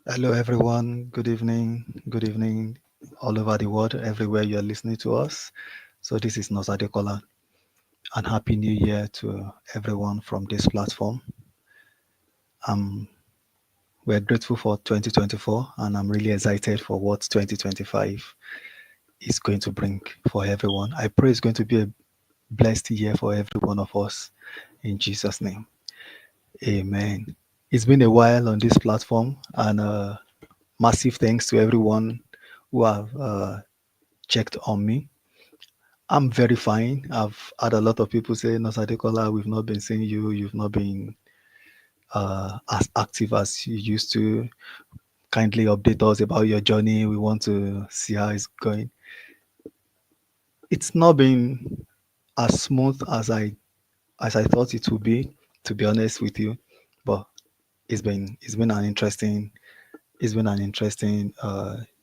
Hello, everyone. Good evening. Good evening, all over the world, everywhere you're listening to us. So, this is Nosade Kola, and Happy New Year to everyone from this platform. Um, we're grateful for 2024, and I'm really excited for what 2025 is going to bring for everyone. I pray it's going to be a blessed year for every one of us in Jesus' name. Amen. It's been a while on this platform, and massive thanks to everyone who have checked on me. I'm very fine. I've had a lot of people say, No, Sadekola, we've not been seeing you. You've not been as active as you used to. Kindly update us about your journey. We want to see how it's going. It's not been as smooth as I thought it would be, to be honest with you. But it's been an interesting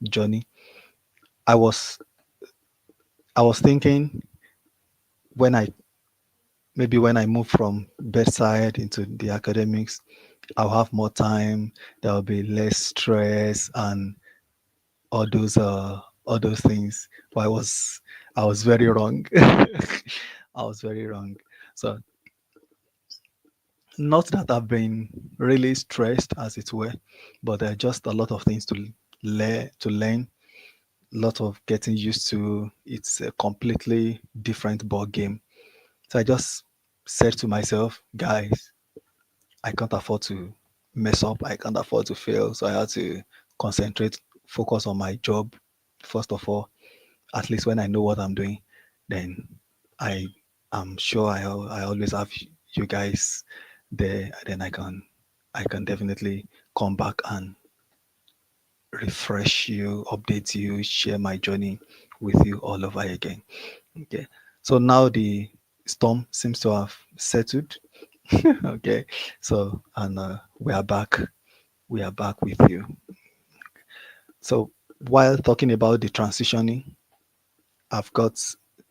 journey. I was I was thinking when I maybe when I move from bedside into the academics, I'll have more time. There'll be less stress and all those things. But I was very wrong. I was very wrong. So not that I've been really stressed as it were, but there are just a lot of things to learn, a lot of getting used to. It's a completely different ball game. So I just said to myself, guys, I can't afford to mess up. I can't afford to fail. So I had to concentrate, focus on my job first of all. At least when I know what I'm doing, then I am sure I always have you guys there. Then I can definitely come back and refresh you, update you, share my journey with you all over again. Okay. So now the storm seems to have settled. Okay. So and we are back. We are back with you. So while talking about the transitioning, I've got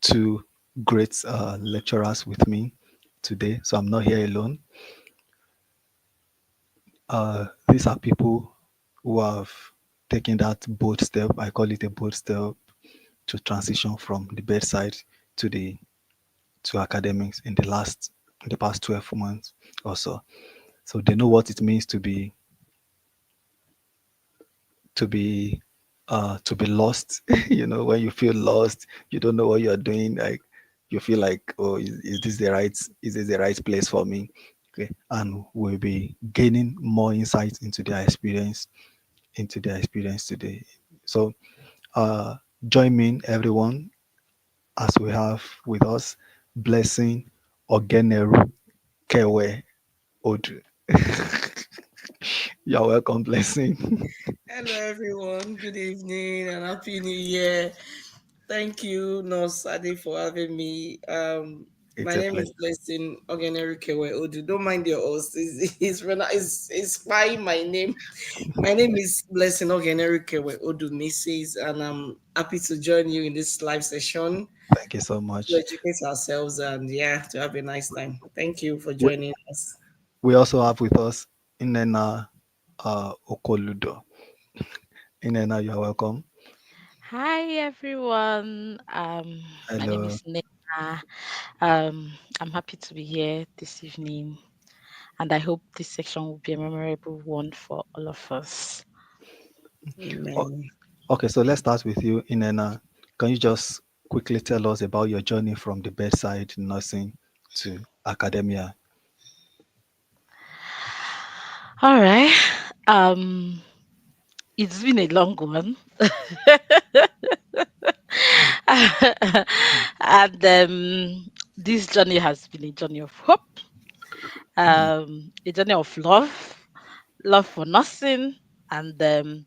two great lecturers with me today. So I'm not here alone. These are people who have taken that bold step. I call it a bold step to transition from the bedside to the to academics in the past 12 months or so. So they know what it means to be lost. When you feel lost, you don't know what you're doing. Like you feel like, oh, is this the right place for me? Okay, and we'll be gaining more insight into their experience today. So join me, everyone, as we have with us Blessing Ogeneru Kewe Odu. You're welcome, Blessing. Hello, everyone. Good evening and happy New Year. Thank you, Nurse Ade, for having me. It's My a name is pleasure. Blessing Ogenerikewe Odu. Don't mind your host. It's spying my name. My name is Blessing Ogenerikewe Odu, Mrs. And I'm happy to join you in this live session Thank you so to much. educate ourselves and, yeah, to have a nice time. Thank you for We, joining us. we also have with us Inena Okoludo. Inena, you're welcome. Hi everyone. My name Hello. is Nena. I'm happy to be here this evening, and I hope this section will be a memorable one for all of us. O- Amen. Okay, so let's start with you, Inena. Can you just quickly tell us about your journey from the bedside nursing to academia? All right. Um, it's been a long one, and this journey has been a journey of hope, Mm, a journey of love for nursing, and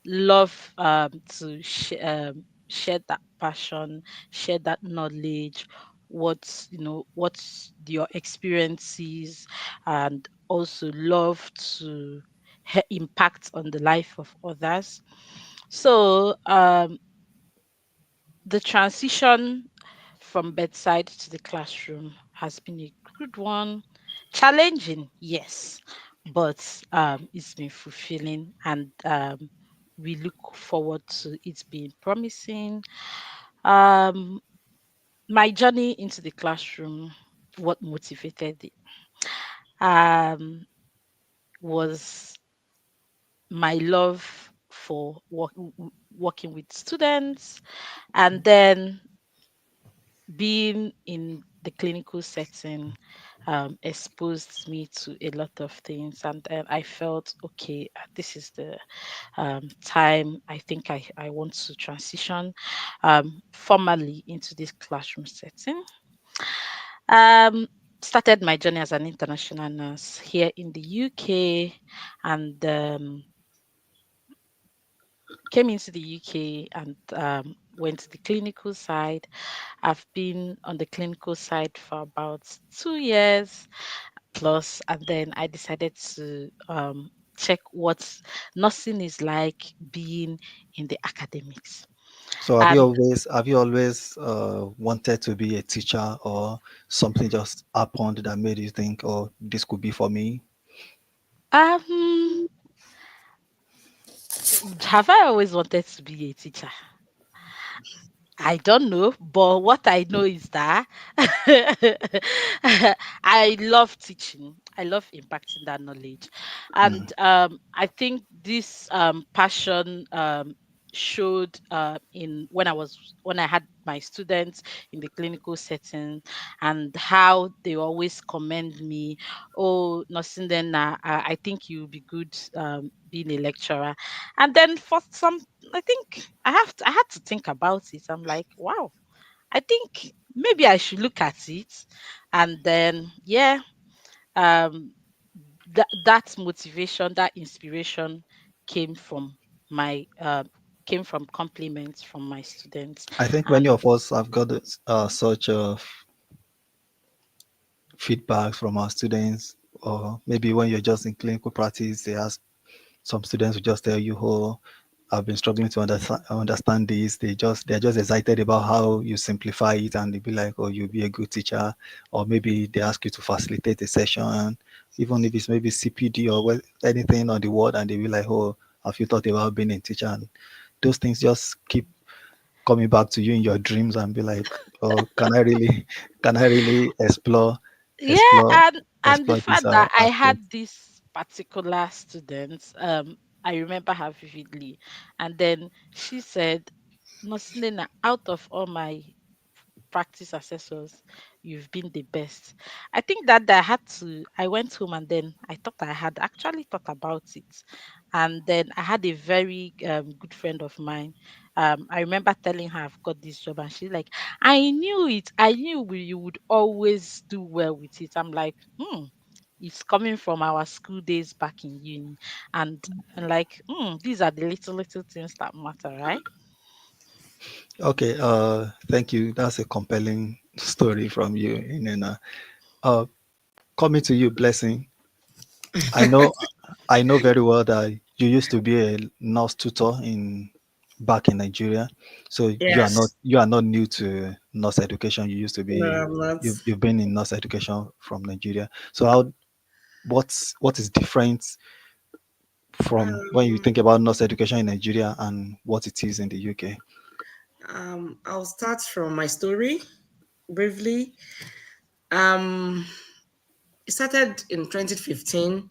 love to share that passion, share that knowledge, what's your experiences, and also love to impact on the life of others. So the transition from bedside to the classroom has been a good one. Challenging, yes, but it's been fulfilling, and we look forward to it being promising. Um, my journey into the classroom, what motivated it, um, was my love for working with students, and then being in the clinical setting exposed me to a lot of things, and then I felt okay, this is the time I think I want to transition formally into this classroom setting. um Started my journey as an international nurse here in the UK, and came into the UK and went to the clinical side. I've been on the clinical side for about 2 years plus, and then I decided to check what nursing is like being in the academics. So And have you always wanted to be a teacher, or something just happened that made you think, oh, this could be for me? um, have I always wanted to be a teacher? I don't know, but what I know is that I love teaching. I love impacting that knowledge. Mm. And I think this passion showed in when I had my students in the clinical setting, and how they always commend me. Oh, nursing, then I think you'll be good being a lecturer. And then for some, I think I had to think about it. I'm like, wow, I think maybe I should look at it. And then yeah, um that motivation, that inspiration came from my came from compliments from my students. I think many And of us have got such feedbacks from our students, or maybe when you're just in clinical practice, they ask some students will just tell you, "Oh, I've been struggling to understand this." They're just excited about how you simplify it, and they be like, "Oh, you'll be a good teacher." Or maybe they ask you to facilitate a session, even if it's maybe CPD or anything on the ward, and they be like, "Oh, have you thought about being a teacher?" And those things just keep coming back to you in your dreams, and be like, "Oh, can I really, can I really yeah, explore, and the explore this fact that I aspect?" had this particular student, I remember her vividly. And then she said, Noslina, out of all my practice assessors, you've been the best. I think that I went home, and then I thought I had actually thought about it. And then I had a very good friend of mine. I remember telling her I've got this job, and she's like, I knew it. I knew you would always do well with it. I'm like, it's coming from our school days back in uni. And like, these are the little things that matter, right? Okay, thank you. That's a compelling story from you, Inena. Uh, coming to you, Blessing. I know, I know very well that you used to be a nurse tutor in back in Nigeria. So Yes. you are not new to nurse education. You used to No, be, I'm not. you've been in nurse education from Nigeria. So what is different from when you Um, think about nurse education in Nigeria and what it is in the UK? I'll start from my story briefly. Um, it started in 2015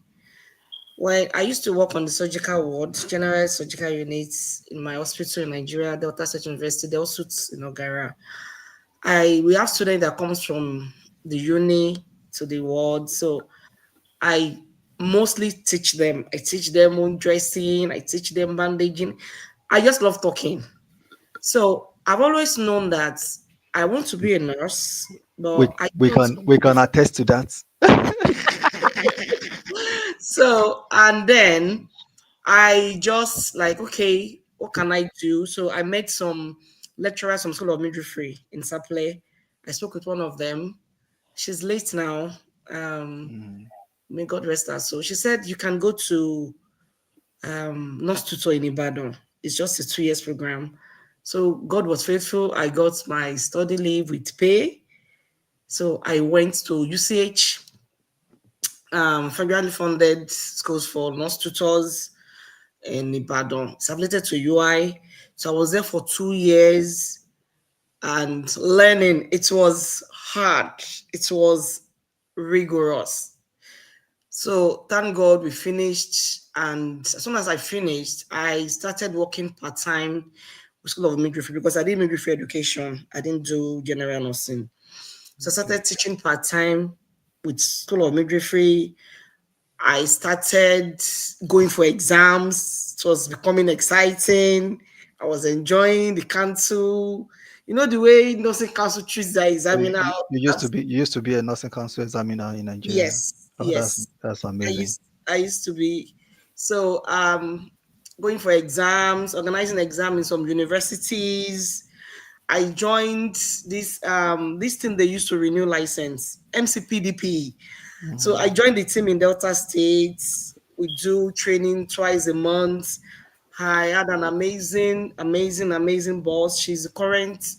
when I used to work on the surgical ward, general surgical units in my hospital in Nigeria, Delta State University, Del Suits in Ogara. We have students that comes from the uni to the ward, so I mostly teach them. I teach them wound dressing, I teach them bandaging. I just love talking. So I've always known that I want to be a nurse, but I don't want to We be can attest to that. so and then I just like, okay, what can I do? So I met some lecturers from School of Midwifery in Saple. I spoke with one of them. She's late now. Um, Mm. may God rest her. So she said you can go to nurse tutor in Ibadan. It's just a 2 years program. So God was faithful. I got my study leave with pay. So I went to UCH federally funded schools for nurse tutors in Ibadan. It's affiliated to UI. So I was there for 2 years and learning. It was hard. It was rigorous. So thank God we finished. And as soon as I finished, I started working part time with School of Midwifery because I did midwifery education. I didn't do general nursing. So I Okay. started teaching part time with School of Midwifery. I started going for exams. It was becoming exciting. I was enjoying the council. You know the way nursing council treats their So examiner. you used to be a nursing council examiner in Nigeria. Yes, Oh, yes. that's I amazing. used I used to be so going for exams, organizing exams in some universities. I joined this thing they used to renew license, MCPDP. So I Mhm. joined the team in Delta State. We do training twice a month. I had an amazing boss. She's the current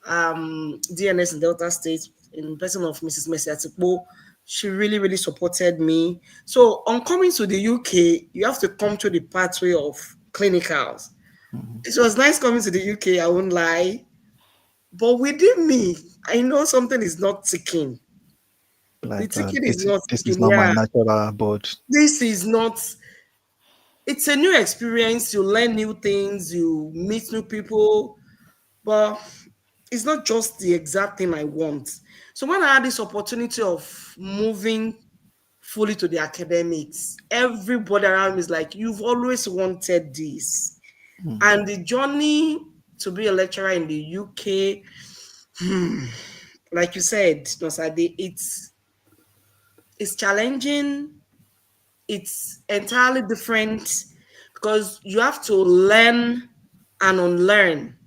DNS in Delta State in person of Mrs. Mercy Atipo. She really supported me. So on coming to the UK, you have to come through the pathway of clinicals. Mhm. It was nice coming to the UK, I won't lie. But within me, I know something is not ticking. The Like ticking is not this is ticking. not my Yeah, natural board. this is not. It's a new experience. You learn new things. You meet new people. But it's not just the exact thing I want. So when I had this opportunity of moving fully to the academics, everybody around me is like, "You've always wanted this." Mm. And the journey to be a lecturer in the UK, like you said, Nosade, it's challenging. It's entirely different because you have to learn and unlearn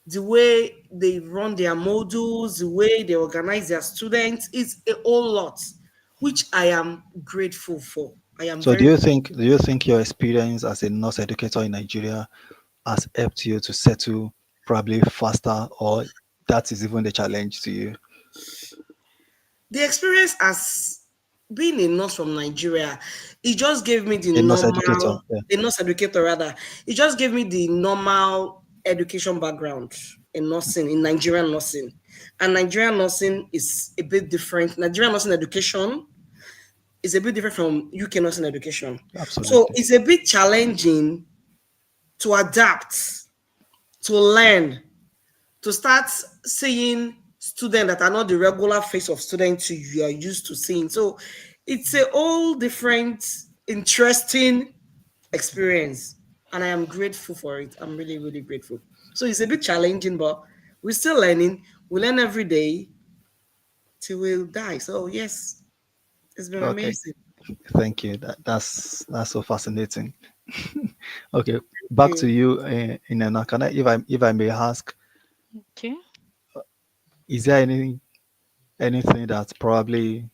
the way they run their modules, the way they organize their students. It's a whole lot, which I am grateful for. I am So very do you think your experience as a nurse educator in Nigeria has helped you to settle probably faster, or that is even the challenge to you? the experience as being a nurse from Nigeria, it just gave me the A nurse educator. normal, Yeah. a nurse educator rather, it just gave me the normal education background in nursing, in Nigerian nursing. And Nigerian nursing is a bit different. Nigerian nursing education is a bit different from UK nursing education. So Absolutely. it's a bit challenging to adapt, to learn, to start seeing students that are not the regular face of students you are used to seeing. So it's a whole different, interesting experience. And I am grateful for it. I'm really grateful. So it's a bit challenging, but we're still learning. We learn every day till we die. So yes, it's been Okay. amazing. Thank you. That's so fascinating. Okay. Back to Okay. you, in can I, if I may ask, Okay. is there anything that probably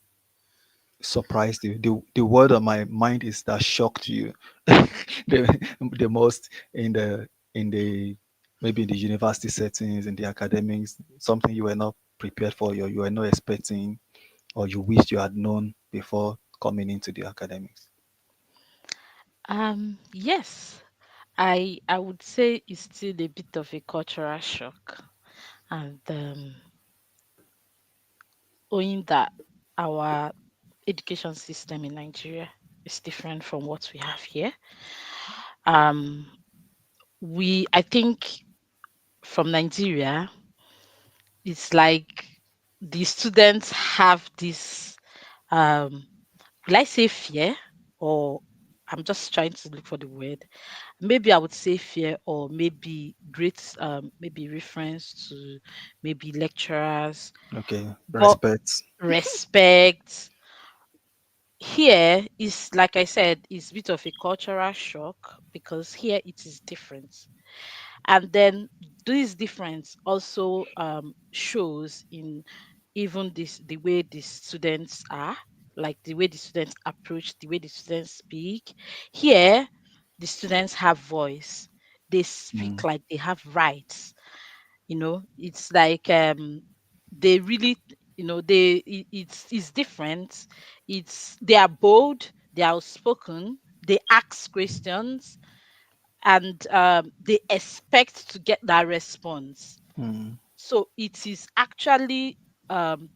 surprised you? The word on my mind is that shocked you the most in the maybe in the university settings, in the academics, something you were not prepared for, you were not expecting, or you wished you had known before coming into the academics. Yes, I would say it's still a bit of a cultural shock, and owing that our education system in Nigeria is different from what we have here. Um, I think from Nigeria, it's like the students have this, um, will I say fear, or I'm just trying to look for the word. Maybe I would say fear, or maybe great, maybe reference to maybe lecturers, Okay, but respect. respect here is, like I said, is a bit of a cultural shock because here it is different. And then this difference also shows in even this the way the students are, like the way the students approach, the way the students speak. Here the students have voice, they speak like they have rights. It's like they really, it's different. They are bold, they are outspoken, they ask questions, and they expect to get that response. mm, So it is actually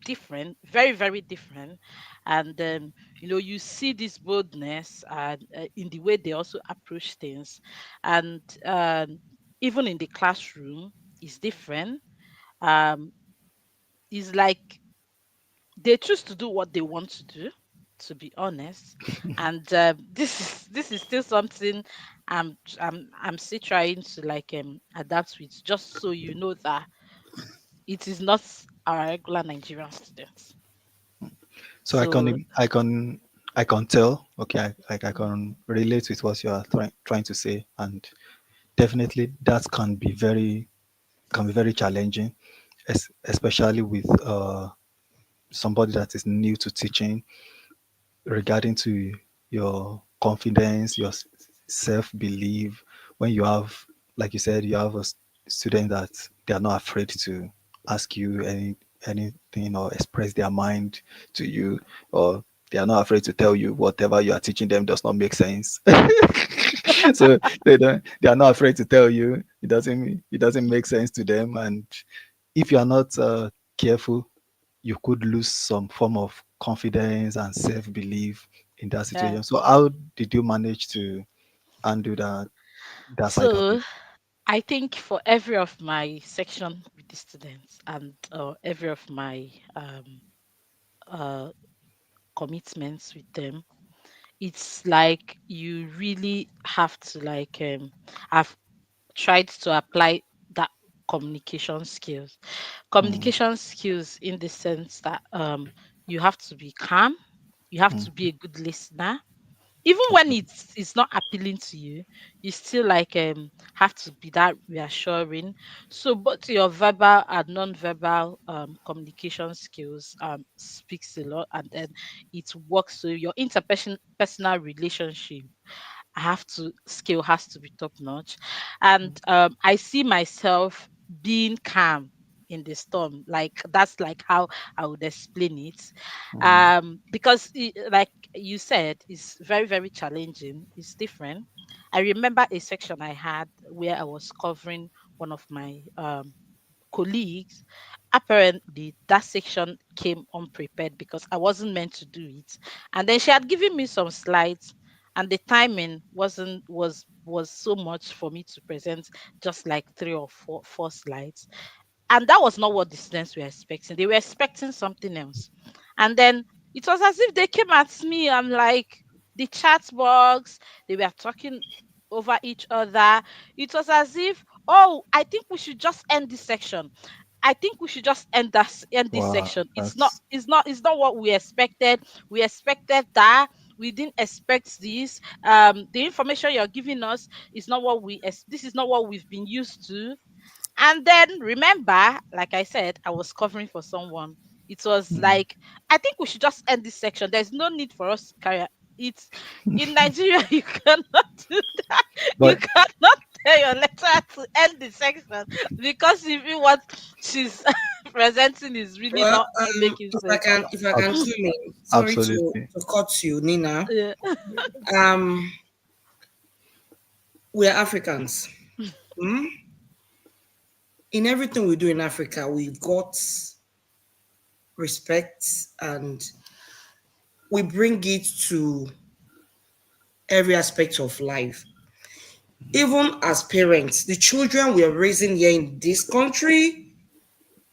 different, very very different. And you see this boldness and in the way they also approach things. And even in the classroom is different. um is like they choose to do what they want to do, to be honest. And this is still something I'm still trying to like adapt with, just so you know that it is not our regular Nigerian students. so So I can tell. Okay, I mm, can relate with what you are trying to say, and definitely that can be very challenging, especially with somebody that is new to teaching, regarding to your confidence, your self belief. When you have, like you said, you have a student that they are not afraid to ask you anything or express their mind to you, or they are not afraid to tell you whatever you are teaching them does not make sense. So they are not afraid to tell you it doesn't make sense to them, and if you are not careful, you could lose some form of confidence and self belief in that yeah. situation. So how did you manage to undo that side of it? So I think for every of my section with the students, and every of my uh commitments with them, it's like you really have to like have tried to apply that communication skills. Mm, Communication skills in the sense that you have to be calm, you have mm, to be a good listener. Even when absolutely. it's not appealing to you, you still like have to be that reassuring. So both your verbal and non-verbal communication skills speaks a lot, and then it works. So your interpersonal personal relationship have to skill has to be top notch. And I see myself being calm in the storm. Like that's like how I would explain it. Mm, Because like you said, it's very, very challenging. It's different. I remember a section I had where I was covering one of my colleagues. Apparently that section came unprepared because I wasn't meant to do it. And then she had given me some slides, and the timing was so much for me to present just like three or four slides. And that was not what the students were expecting. They were expecting something else. And then it was as if they came at me. I'm like, the chat box, they were talking over each other. It was as if, oh, I think we should just end this section. I think we should just end this wow, section. that's It's not what we expected. We expected that. We didn't expect this. The information you're giving us is not what this is not what we've been used to. And then remember, like I said, I was covering for someone. It was mm, like, I think we should just end this section. There's no need for us to carry it's in Nigeria, you cannot do that. You but cannot tell your lecturer to end the section because if you what she's presenting is really Well, not making if I sense. can, if I can abs- come in, sorry absolutely. to cut you, Nina. Yeah. Um, we're Africans. Hmm? In everything we do in Africa, we've got respect and we bring it to every aspect of life. Even as parents, the children we are raising here in this country,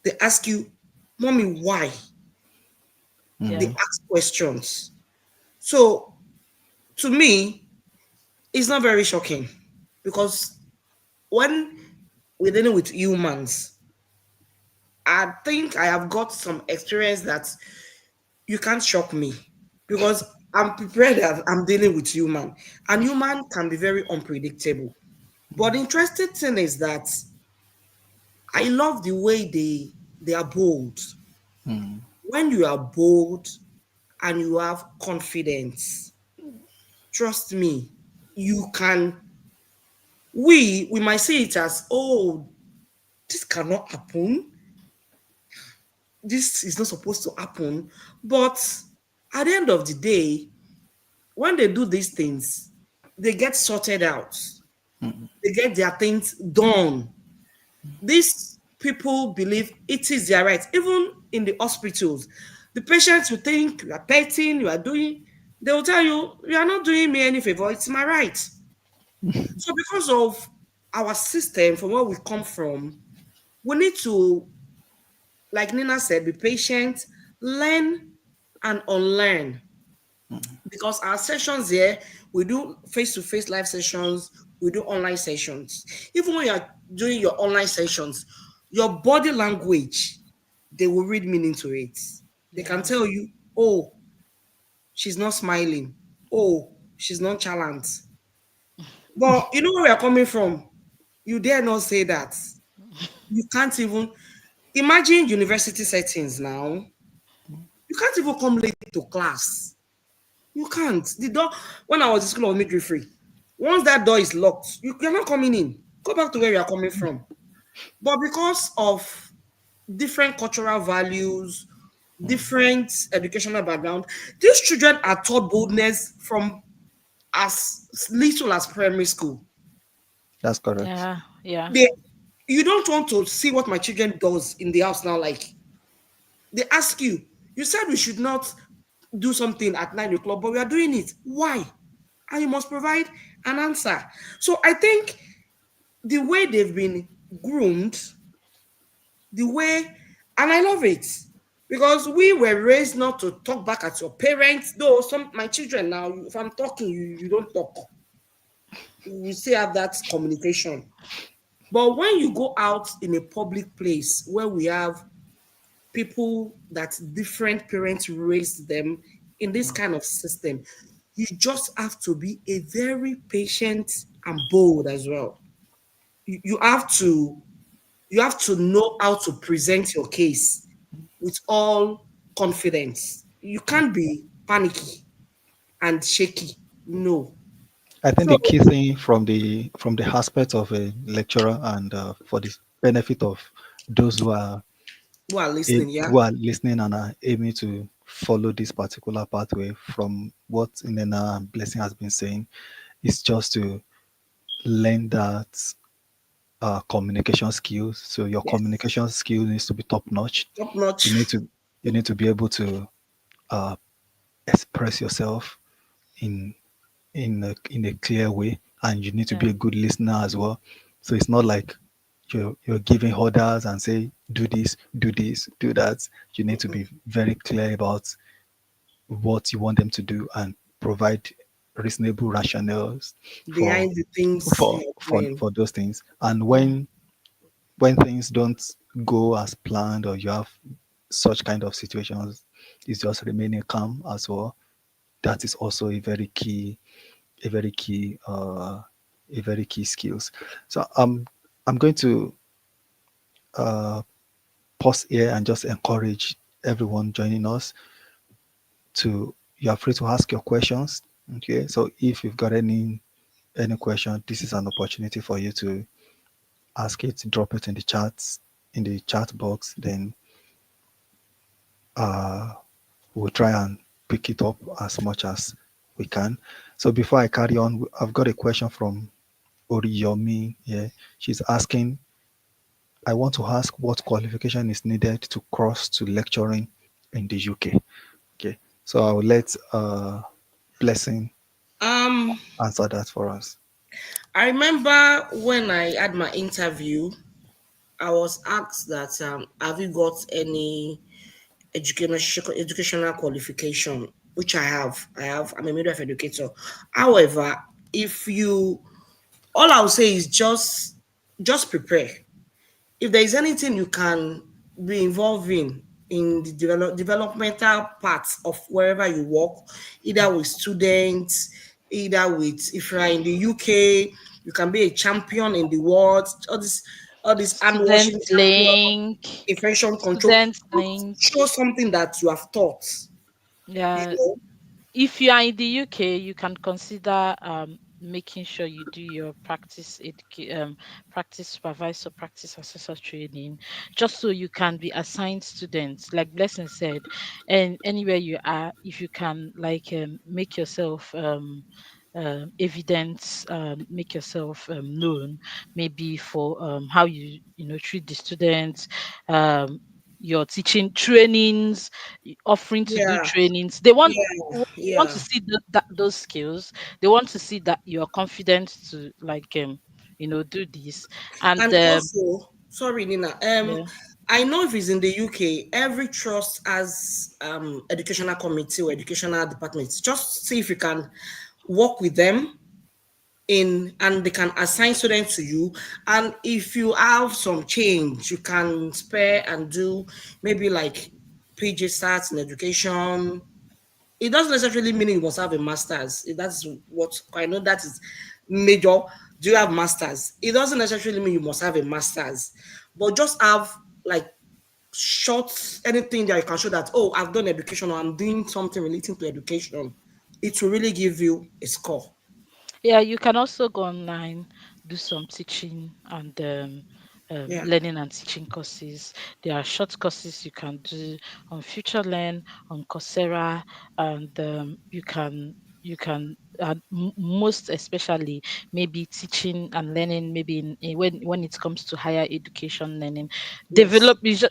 they ask you, Mommy, why? They Yeah. Mm, ask questions. So to me, it's not very shocking because when we're dealing with humans, I think I have got some experience that you can't shock me because I'm prepared that I'm dealing with human, and human can be very unpredictable. But the interesting thing is that I love the way they are bold. mm, When you are bold and you have confidence, trust me, you can. We might see it as, oh, this cannot happen. this is not supposed to happen. But at the end of the day, when they do these things, they get sorted out, mm, they get their things done. These people believe it is their right. Even in the hospitals, the patients will think you are petting, you are doing, they will tell you, you are not doing me any favor, it's my right. So, because of our system, from where we come from, we need to, like Nina said, be patient, learn and unlearn. mm. Because our sessions here, we do face-to-face live sessions, we do online sessions. Even when you're doing your online sessions, your body language, they will read meaning to it. They can Yeah. tell you, oh, she's not smiling, oh, she's nonchalant. But you know where we are coming from. You dare not say that. You can't even imagine university settings now. You can't even come late to class. You can't. The door, when I was in school of midwifery, once that door is locked, you're not coming in. Go back to where you are coming from. But because of different cultural values, different educational background, these children are taught boldness from as little as primary school. That's correct. Yeah. Yeah. They, you don't want to see what my children does in the house now. Like they ask you, you said we should not do something at 9 o'clock, but we are doing it. Why? And you must provide an answer. So I think the way they've been groomed, the way, and I love it because we were raised not to talk back at your parents. Though some my children now, if I'm talking, you don't talk. We still have that communication. But when you go out in a public place where we have people that different parents raised them in this kind of system, you just have to be a very patient and bold as well. You have to know how to present your case with all confidence. You can't be panicky and shaky. No. I think So the key thing from the aspect of a lecturer and for the benefit of those who are listening, yeah, who are listening and are aiming to follow this particular pathway from what Inena and Blessing has been saying is just to learn that communication skills. So your yes, communication skill needs to be top notch. top You notch. need to be able to uh, express yourself in in a clear way, and you need to be Yeah. a good listener as well. So it's not like you're giving orders and say do this, do that. You need to be very clear about what you want them to do and provide reasonable rationales for Behind the things you're doing. for those things. And Yeah. when things don't go as planned or you have such kind of situations, it's just remaining calm as well. That is also a very key a very key skills. So I'm going to uh, pause here and just encourage everyone joining us to you are free to ask your questions. Okay, so if you've got any question, this is an opportunity for you to ask it, drop it in the chat box. Then uh, we'll try and pick it up as much as we can. So before I carry on, I've got a question from Oriyomi. Yeah, she's asking, I want to ask what qualification is needed to cross to lecturing in the UK. Okay, so I'll let Blessing Um, answer that for us. I remember when I had my interview, I was asked that have you got any educational qualification, which I have. I'm a midwife educator. However, if you, all I'll say is just prepare. If there is anything you can be involved in the developmental parts of wherever you work, either with students, either with, if you're in the UK, you can be a champion in the world, all this hand Student washing champion, link. infection control. Student link. Show something that you have taught, you Yeah. know. If you are in the UK, you can consider making sure you do your practice supervisor, practice assessor training, just so you can be assigned students, like Blessing said. And anywhere you are, if you can like make yourself evidence, make yourself known, maybe for how you treat the students, um your teaching trainings, offering to do Yeah, trainings. They want yeah, want to yeah. see those skills. They want to see that you're confident to like do this. And And also, sorry, Nina. yeah, I know if it's in the UK, every trust has educational committee or educational departments. Just see if you can work with them in, and they can assign students to you. And if you have some change, you can spare and do maybe like PG stats in education. It doesn't necessarily mean you must have a master's. If that's what I know, that is major. Do you have masters? It doesn't necessarily mean you must have a master's, but just have like short anything that you can show that, oh, I've done education or I'm doing something relating to education. It will really give you a score. yeah, you can also go online, do some teaching and Yeah. learning and teaching courses. There are short courses you can do on Future Learn, on Coursera, and you can most especially maybe teaching and learning, maybe when it comes to higher education learning, Yes.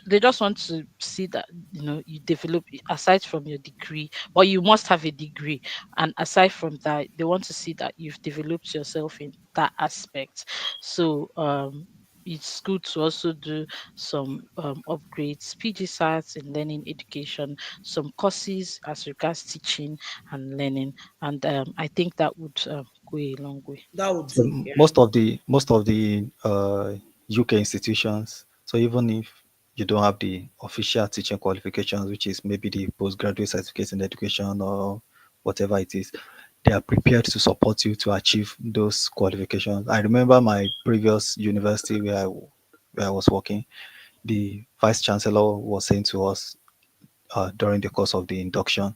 they just want to see that you develop aside from your degree, but you must have a degree, and aside from that they want to see that you've developed yourself in that aspect. So it's good to also do some upgrades, PG sites in learning education, some courses as regards teaching and learning, and I think that would go a long way. That would So do. Yeah. most of the UK institutions, so even if you don't have the official teaching qualifications, which is maybe the postgraduate certificate in education or whatever it is, they are prepared to support you to achieve those qualifications. I remember my previous university where I was working, the vice chancellor was saying to us during the course of the induction,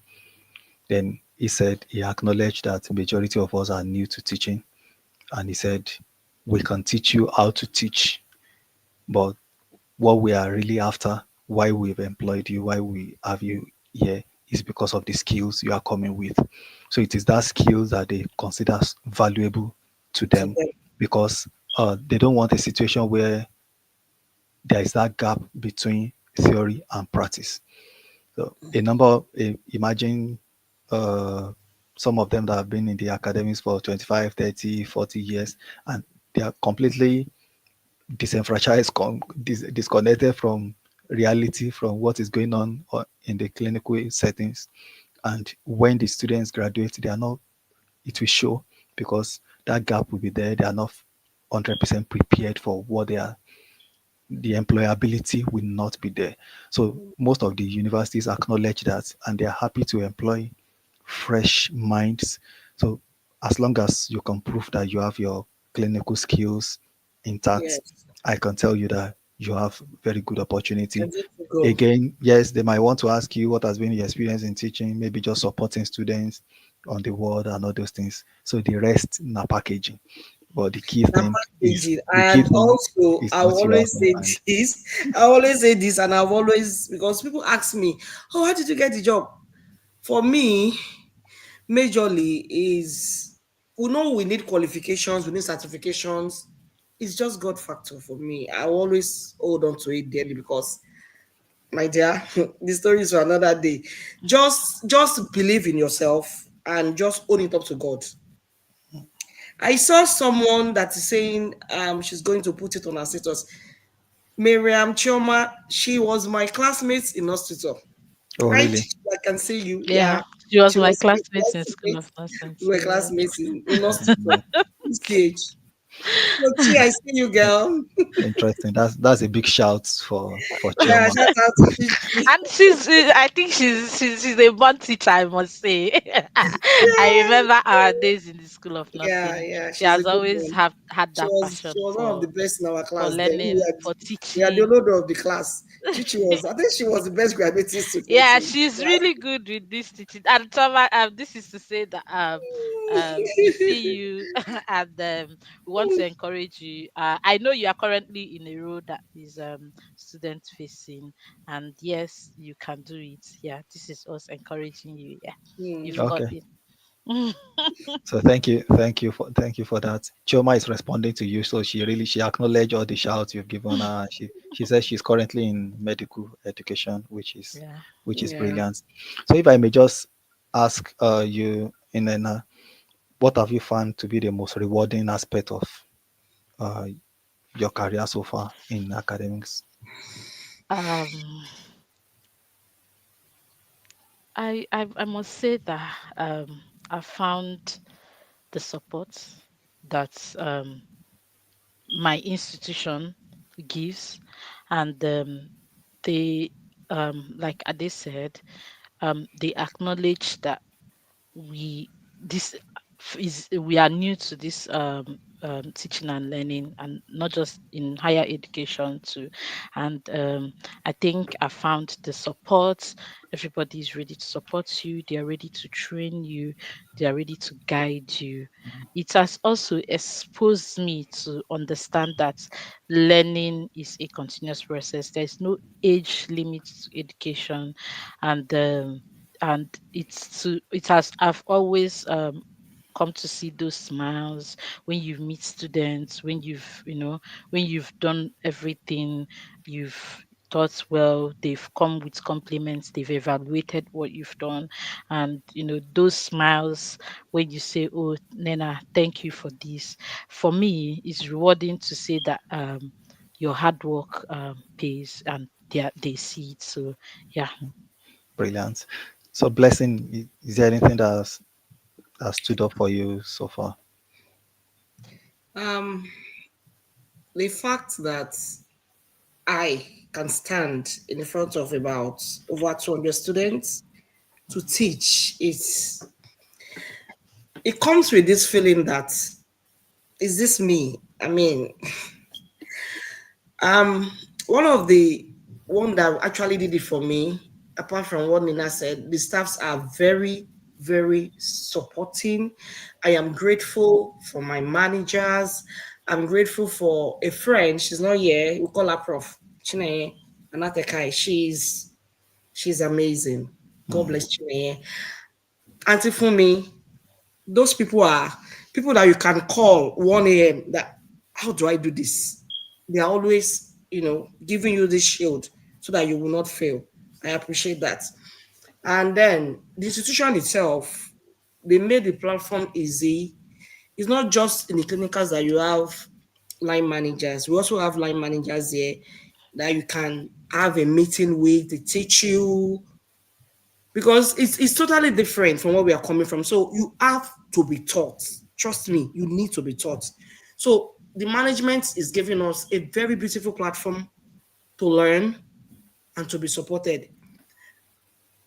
then he said he acknowledged that majority of us are new to teaching, and he said we can teach you how to teach, but what we are really after, why we've employed you, why we have you here, is because of the skills you are coming with. So it is that skills that they consider valuable to To them, them. because they don't want a situation where there is that gap between theory and practice. So imagine uh, some of them that have been in the academics for 25, 30, 40 years, and they are completely disenfranchised, disconnected from reality, from what is going on in the clinical settings. And when the students graduate, they are not, it will show, because that gap will be there. They are not 100% prepared for what they are, the employability will not be there. So most of the universities acknowledge that, and they are happy to employ fresh minds. So as long as you can prove that you have your clinical skills intact, Yes. I can tell you that you have very good You're opportunity. good to go. Again, yes, they might want to ask you what has been your experience in teaching, maybe just supporting students on the ward and all those things. So the rest na packaging. But Now package it. the key And thing also, is I will what you have always in say mind. this. I always say this, and I've always, because people ask me, oh, how did you get the job? For me, majorly is, we know we need qualifications, we need certifications. It's just God factor for me. I always hold on to it dearly because, my dear, the story is for another day. Just believe in yourself and just own it up to God. I saw someone that is saying she's going to put it on her status. Miriam Chioma, she was my classmate in hospital. Oh, Right? really? I can see you. Yeah, Yeah. she was She my was my classmate in School classmate. of Nursing We were too. Yeah. classmates in hospital. UCH. Kochi, I see you, girl. Interesting. That's a big shout for Yeah, Chioma. shout out to Chichi. And I think she's a born teacher, I must say. I remember our days in the school of Yeah, nursing. yeah, She she's a has good always one. have had She that was she passion was one of the best in our for class. Then learning, for we are the teaching. loader of the class. Chichi was, I think she was the best graduating student Yeah, in the she's class. really good with this teaching. And Tama, this is to say that we see you and we want to encourage you. I know you are currently in a role that is student facing, and yes, you can do it. Yeah, this is us encouraging you. Yeah, you've Hmm. got Okay. it. So thank you for that. Chioma is responding to you, so she acknowledged all the shouts you've given her. She says she's currently in medical education, Yeah. which is Yeah. brilliant. So if I may just ask you, what have you found to be the most rewarding aspect of uh, your career so far in academics? Um, I must say that I found the support that my institution gives, and they like Ade said, they acknowledge that we this we are new to this teaching and learning, and not just in higher education too. And I think I found the support. Everybody is ready to support you, they are ready to train you, they are ready to guide you. It has also exposed me to understand that learning is a continuous process. There's no age limit to education, and it has I've always come to see those smiles when you meet students, when when you've done everything, you've taught well, they've come with compliments, they've evaluated what you've done, and those smiles when you say, "Oh, Nena, thank you for this." For me, it's rewarding to say that your hard work pays, and they see it. So yeah. Brilliant. So blessing, is there anything that stood up for you so far? Um, the fact that I can stand in front of about over 200 students to teach, it comes with this feeling that, is this me? I mean, Um, one of the one that actually did it for me, apart from what Nina said, the staffs are very, very supporting. I am grateful for my managers. I'm grateful for a friend. She's not here. We call her Prof. Chineye Anatekai. She's amazing. God Mm, bless Chineye. Auntie Fumi, those people are people that you can call 1 a.m. that, how do I do this? They are always, giving you this shield so that you will not fail. I appreciate that. And then the institution itself, they made the platform easy. It's not just in the clinicals that you have line managers. We also have line managers here that you can have a meeting with. They teach you, because it's totally different from where we are coming from. So you have to be taught. Trust me, you need to be taught. So the management is giving us a very beautiful platform to learn and to be supported.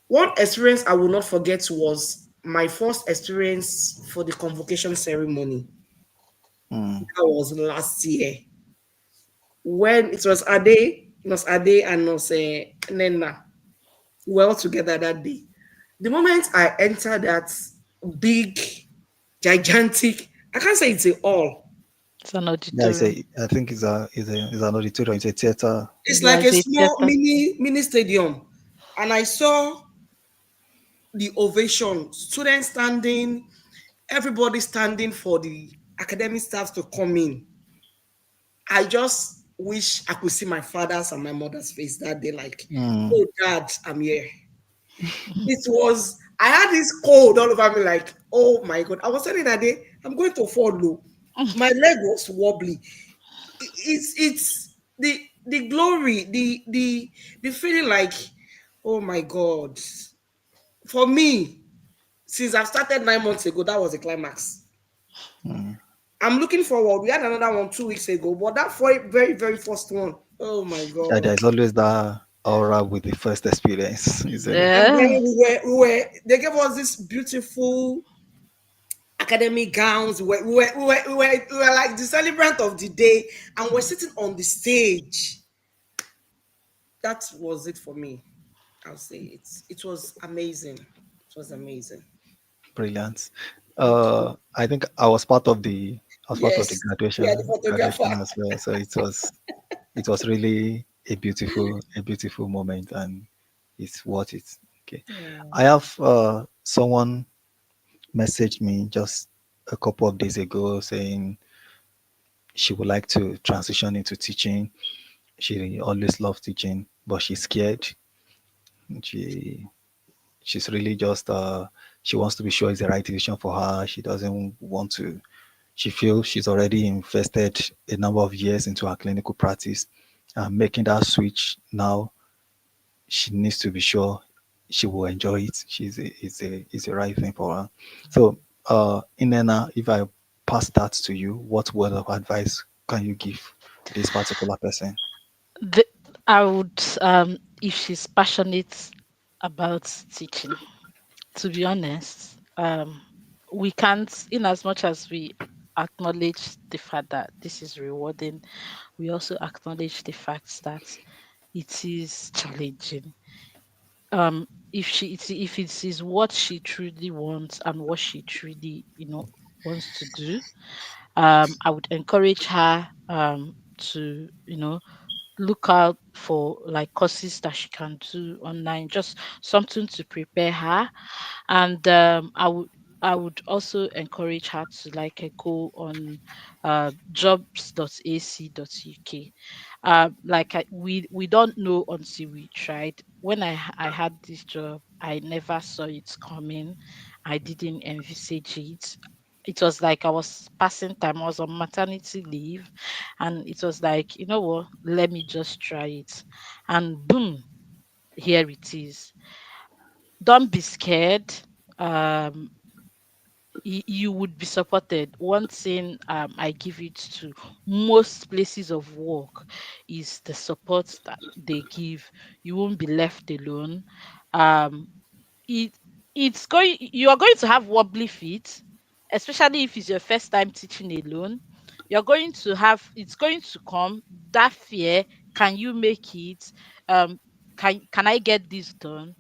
One experience I will not forget was my first experience for the convocation ceremony. mm, That was last year when it was Ade and was Nena. We were all together that day. The moment I entered that big, gigantic, I can't say it's a hall. It's an yeah, auditorium. I think it's an auditorium, it's a theater. It's Yeah, like a it's a small theater. mini stadium. And I saw the ovation, students standing, everybody standing for the academic staff to come in. I just wish I could see my father's and my mother's face that day, like, Mm, oh, dad, I'm here. I had this cold all over me, like, oh my God. I was telling that day, I'm going to fall low. My leg was wobbly. It's the glory, the feeling like, oh my God. For me, since I've started 9 months ago, that was the climax. mm. I'm looking forward. We had another one 2 weeks ago, but that very, very first one, oh my Yeah, God. there's always that aura with the first experience, isn't it? And then Yeah. they gave us this beautiful academic gowns. We were like the celebrant of the day, and we're sitting on the stage. That was it for me. I'll say it was amazing. It was amazing. Brilliant. Thank you. I think I was part of the Yes, we are the graduation photographer. as well. So it was really a beautiful moment, and it's worth it. Okay. Yeah. I have someone messaged me just a couple of days ago saying she would like to transition into teaching. She always loved teaching, but she's scared. She she's really just she wants to be sure it's the right decision for her. She doesn't want to. She feels she's already invested a number of years into her clinical practice, and making that switch now, she needs to be sure she will enjoy it. It's the right thing for her. So, Inena, if I pass that to you, what word of advice can you give this particular person? The, I would, if she's passionate about teaching, to be honest, we can't, in as much as we acknowledge the fact that this is rewarding, we also acknowledge the fact that it is challenging. If it is what she truly wants and what she truly, wants to do, I would encourage her to, look out for like courses that she can do online, just something to prepare her. And I would also encourage her to like go on jobs.ac.uk. Like we don't know until we tried. When I had this job, I never saw it coming. I didn't envisage it. It was like I was passing time. I was on maternity leave, and it was like, you know what, let me just try it. And boom, here it is. Don't be scared. um you would be supported. One thing I give it to most places of work is the support that they give. You won't be left alone. um it you are going to have wobbly feet, especially if it's your first time teaching alone. You're going to have, it's going to come, that fear. Can you make it? Um can I get this done?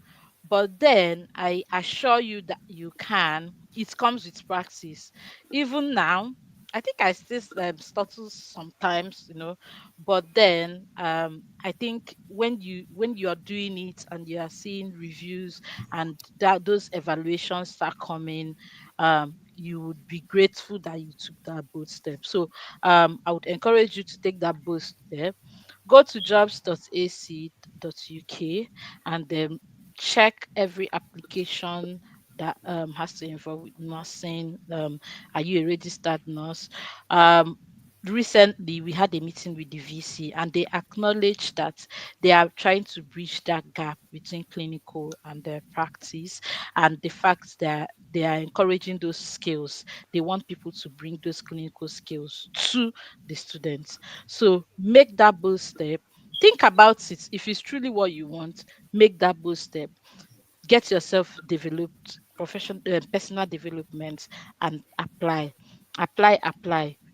But then I assure you that you can. It comes with practice. Even now, I think I still stutter sometimes, but then I think when you are doing it and you are seeing reviews and that those evaluations start coming, you would be grateful that you took that bold step. So I would encourage you to take that bold step. Go to jobs.ac.uk and then check every application that has to involve with nursing. Are you a registered nurse? um Recently we had a meeting with the VC, and they acknowledged that they are trying to bridge that gap between clinical and their practice, and the fact that they are encouraging those skills. They want people to bring those clinical skills to the students. So make that bold step. Think about it. If it's truly what you want, make that bold step. Get yourself developed, personal development, and apply.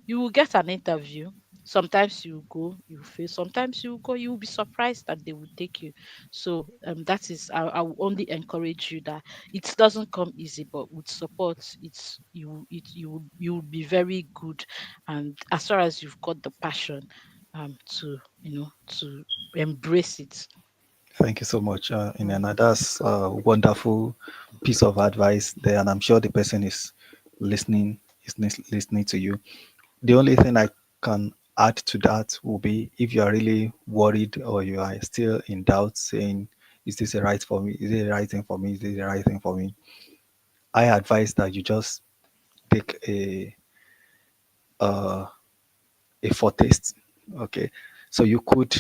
You will get an interview. Sometimes you go, you fail. Sometimes you go, you will be surprised that they will take you. So that is, I will only encourage you that it doesn't come easy, but with support, you will be very good. And as far as you've got the passion to embrace it. Thank you so much, Inena. That's a wonderful piece of advice there, and I'm sure the person listening listening to you. The only thing I can add to that will be, if you are really worried or you are still in doubt, saying, "Is this the right for me? Is it the right thing for me? Is this the right thing for me?" I advise that you just take uh, a foretaste. Okay, so you could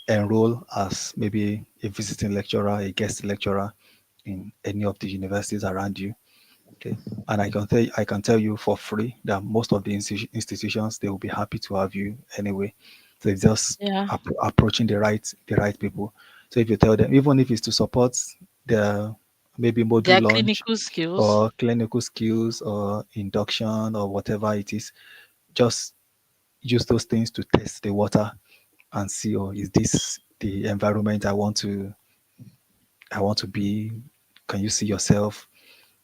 enroll as maybe a visiting lecturer, a guest lecturer in any of the universities around you. Okay, and I can tell you for free that most of the institutions, they will be happy to have you anyway. So it's just Yeah. approaching the right people. So if you tell them, even if it's to support their maybe module Their launch clinical skills. or clinical skills or induction or whatever it is, just use those things to test the water and see, oh, is this the environment I want to be? Can you see yourself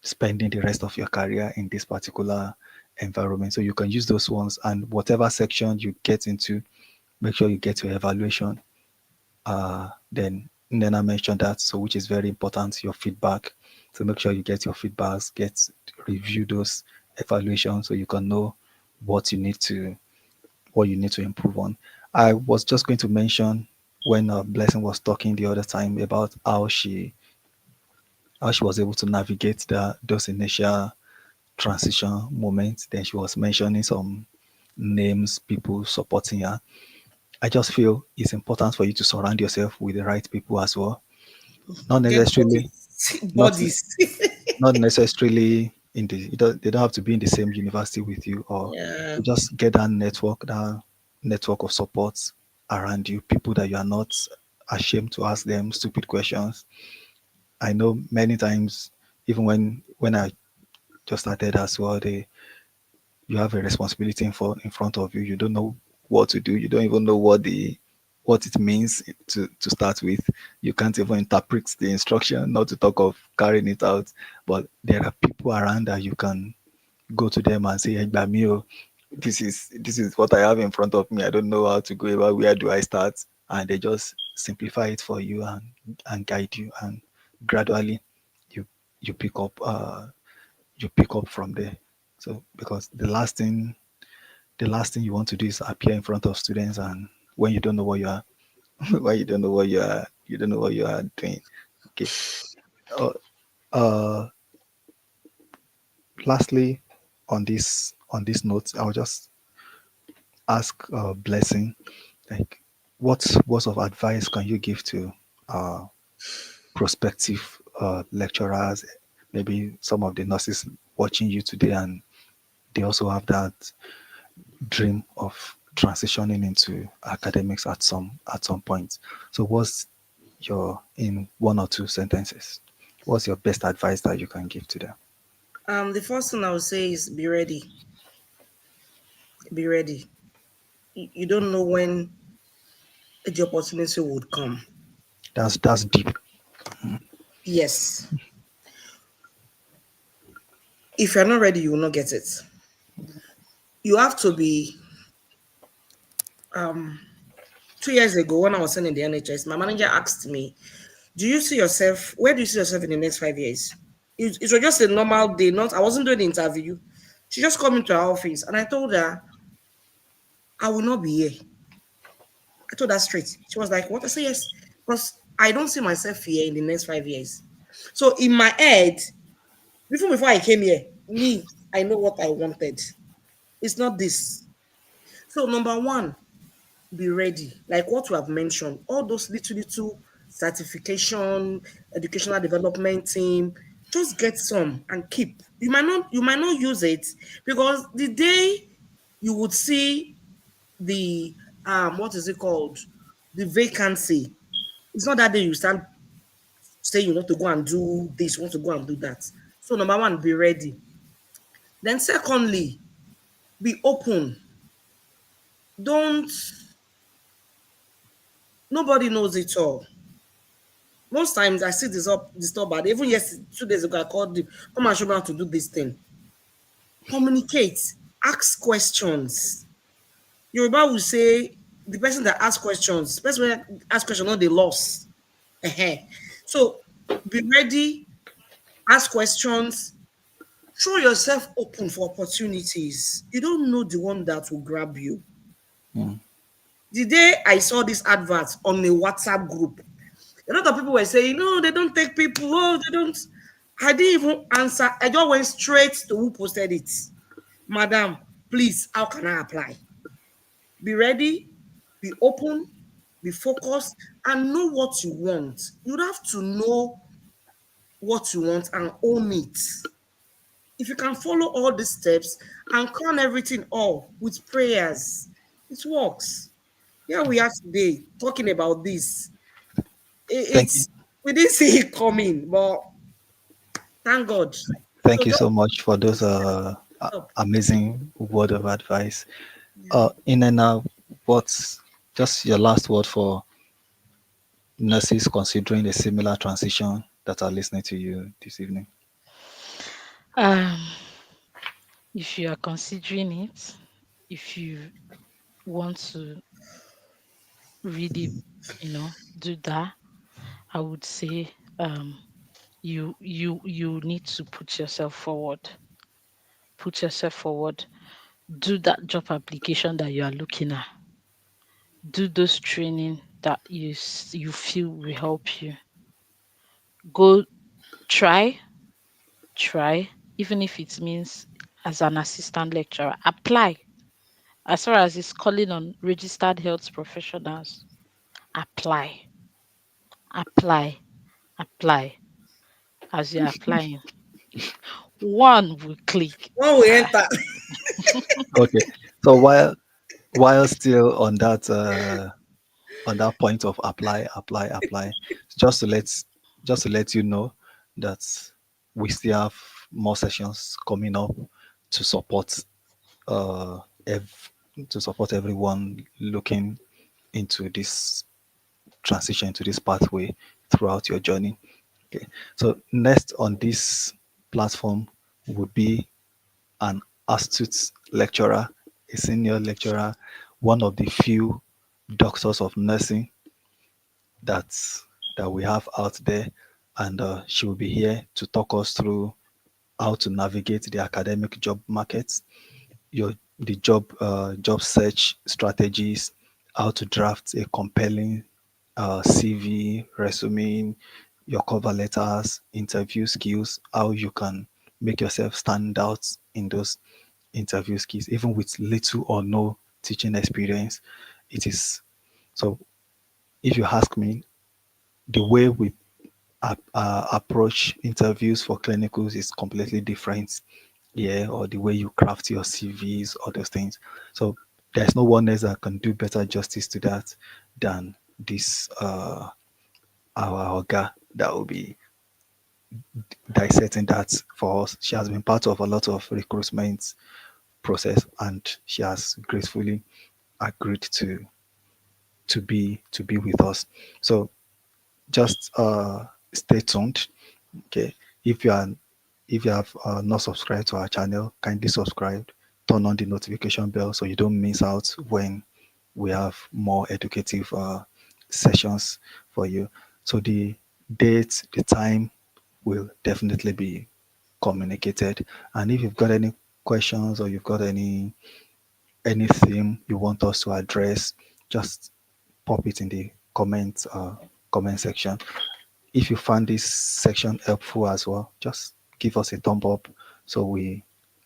spending the rest of your career in this particular environment? So you can use those ones, and whatever section you get into, make sure you get your evaluation. Then I mentioned that, so which is very important, your feedback. So make sure you get your feedbacks, review those evaluations so you can know what you need to what you need to improve on. I was just going to mention when Blessing was talking the other time about how she was able to navigate those initial transition moments. Then she was mentioning some names, people supporting her. I just feel it's important for you to surround yourself with the right people as well. Not Get necessarily, bodies. not Bodies. not necessarily they don't have to be in the same university with you, or Yeah. you just get that network of support around you, people that you are not ashamed to ask them stupid questions. I know many times, even when I just started as well, you have a responsibility in front of you. You don't know what to do. You don't even know what it means to start with. You can't even interpret the instruction, not to talk of carrying it out. But there are people around that you can go to them and say, "Hey, Bamio, this is what I have in front of me. I don't know how to go about. Where do I start?" And they just simplify it for you and guide you, and gradually you you pick up from there. So because the last thing you want to do is appear in front of students, and when you don't know what you are when you don't know what you are doing. Okay. Uh, uh Lastly, on this note, I'll just ask Blessing, like, what words of advice can you give to uh prospective lecturers, maybe some of the nurses watching you today, and they also have that dream of transitioning into academics at some point. So what's your in one or two sentences? What's your best advice that you can give to them? The first thing I would say is be ready. Be ready. You don't know when the opportunity would come. That's deep. Yes. If you're not ready, you will not get it. You have to be 2 years ago when I was in the NHS, my manager asked me, do you see yourself, where do you see yourself in the next 5 years? It was just a normal day, not I wasn't doing the interview. She just called me to her office and I told her, I will not be here. I told her straight. She was like, what? I said, yes, because I don't see myself here in the next 5 years. So in my head, before I came here, me, I know what I wanted. It's not this. So number one, be ready. Like what we have mentioned, all those little certification, educational development team, just get some and keep. You might not use it because the day you would see the what is it called? The vacancy. It's not that day you start saying you want to go and do this, you want to go and do that. So number one, be ready. Then secondly, be open. Don't Nobody knows it all. Most times I see this up bad. Even yes, 2 days ago, I called him, come and show me how to do this thing. Communicate, ask questions. Yoruba will say the person that asks questions, the person that asks questions, not the loss. So be ready, ask questions, show yourself open for opportunities. You don't know the one that will grab you. Mm, The day I saw this advert on a WhatsApp group, a lot of people were saying, no, they don't take people. Oh, they don't. I didn't even answer. I just went straight to who posted it. Madam, please, how can I apply? Be ready, be open, be focused, and know what you want. You have to know what you want and own it. If you can follow all the steps and crown everything all with prayers, it works. Here we are today talking about this. Thank you. It's we didn't see it coming, but thank God. Thank So you just so much for those stop. amazing word of advice. Yeah. In and out, what's just your last word for nurses considering a similar transition that are listening to you this evening? Um, if you are considering it, if you want to really, do that, I would say you need to put yourself forward. Put yourself forward. Do that job application that you are looking at. Do those training that you feel will help you. Go try, try, even if it means as an assistant lecturer, apply. As far as it's calling on registered health professionals, apply, apply, apply. As you're applying, one will click. When we Ah, enter, Okay. So while still on that point of apply, apply, apply, just to let just to let you know that we still have more sessions coming up to support uh to support everyone looking into this transition, into this pathway throughout your journey. Okay. So next on this platform would be an astute lecturer, a senior lecturer, one of the few doctors of nursing that's that we have out there, and she will be here to talk us through how to navigate the academic job market, your the job search strategies, how to draft a compelling CV, resume, your cover letters, interview skills, how you can make yourself stand out in those interview skills, even with little or no teaching experience. It is so. If you ask me, the way we approach interviews for clinicals is completely different. Yeah, or the way you craft your CVs, all those things. So there's no one else that can do better justice to that than this our Oga that will be dissecting that for us. She has been part of a lot of recruitment process, and she has gracefully agreed to be with us. So just stay tuned. Okay, if you are if you have not subscribed to our channel, kindly subscribe, turn on the notification bell so you don't miss out when we have more educative sessions for you. So the date, the time will definitely be communicated. And if you've got any questions or you've got any theme you want us to address, just pop it in the comment section. If you found this section helpful as well, just give us a thumb up so we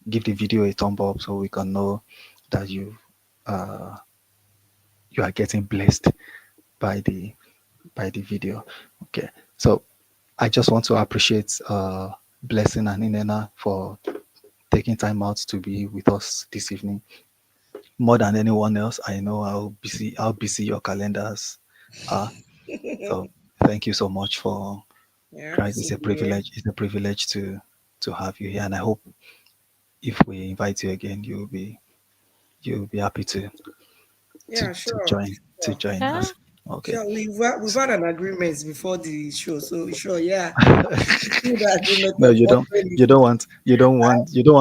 give the video a thumb up so we can know that uh, you are getting blessed by the video. Okay, so I just want to appreciate Blessing and Inena for taking time out to be with us this evening. More than anyone else, I know how busy your calendars are. So thank you so much for yeah, happy Christ. to It's a be here. privilege. It's a privilege to have you here, and I hope if we invite you again, you'll be happy to Yeah, to sure, join to sure, join yeah. us. Okay. sure. We've had an agreement before the show, so sure, yeah. Do the agreement No, of you what don't. really You don't want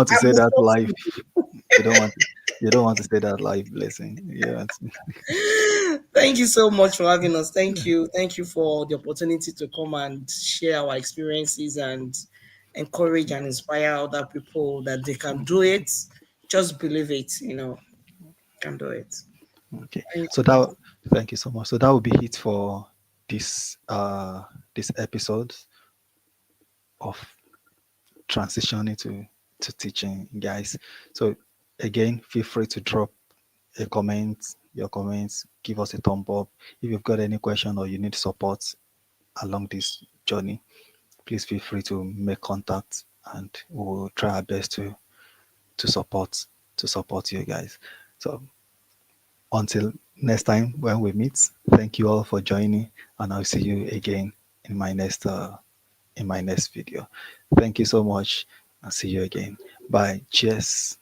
to I'm say that live. responsible. You don't want. You don't want to say that live. Blessing. Yeah. Thank you so much for having us. Thank you. Thank you for the opportunity to come and share our experiences and encourage and inspire other people that they can do it. Just believe it, can do it. Okay. Thank So you. thank you so much. So that will be it for this episode of transitioning to teaching, guys. So again, feel free to drop a comment, your comments, give us a thumb up. If you've got any question or you need support along this journey, please feel free to make contact and we'll try our best to support to support you guys. So until next time when we meet, thank you all for joining, and I'll see you again in my next video. Thank you so much, and see you again. Bye. Cheers.